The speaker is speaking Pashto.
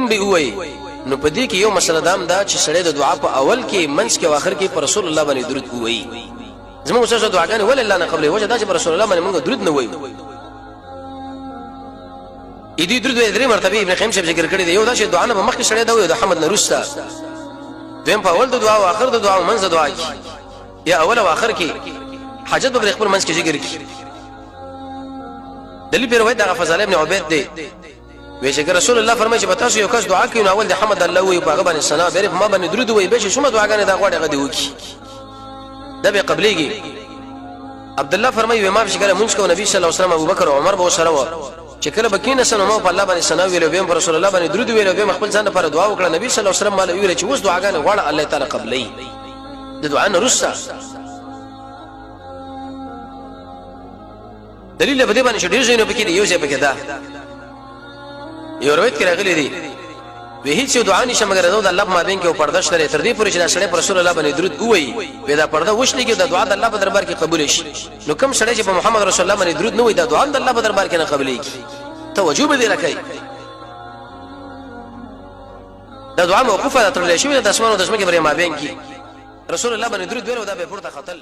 امين به وای نو پدې کې یو مسله دام دا چې سړی د دعا په اول کې منځ کې او اخر کې پر رسول الله باندې درود وای زموږ استاد دعاګانې ول الله نه قبلې وجه دا چې پر رسول الله باندې موږ درود نه وایو دې درود درې مرتبه ابن قیم شپ ذکر کړی دی یو دا چې دعا نه مخکې سړی دا وایي د حمد نه رستا دیم په اول د دعا او اخر د دعا او منځ د دعا کې یا اول او اخر کې حاجت به خپل منځ کې ذکر کی دلیل په روایت د فضل ابن عبید دی وی چې رسول الله فرمایي چې تاسو یو کس دعا کوي نو اول د حمد الله وي په هغه باندې ثنا به ما باندې درود وي به شومه دعاګانې دا غوړه غدي وکي دا به قبليږي عبد الله فرمایي ما بشکره مونږ کو نبی صلی الله علیه وسلم ابو بکر او عمر به سره و چې کله بکینه سره ما په الله باندې ثنا ویلو به رسول الله باندې درود ویلو به خپل ځان لپاره دعا وکړه نبی صلی الله علیه وسلم مال ویل چې اوس دعاګانې غوړه الله تعالی قبلي د دعا نه رسا دلیل به دې باندې ډیر ځینو پکې دی یو ځای پکې دا یو روایت کې راغلی دی وی هیڅ دعا نشه مگر د الله په مابین کې او پرده شته تر دې پورې چې سړی پر رسول الله باندې درود وایي وی دا پرده وښني کې د دعا د الله په دربار کې قبول شي نو کوم سړی چې په محمد رسول الله باندې درود نه وایي دا دعا د الله په دربار کې نه قبلېږي توجه به دې راکړئ دا دعا موقوفه ده تر لې شوی د اسمانو د ځمکې پرې مابین کې رسول الله باندې درود ویلو دا به پورته خطل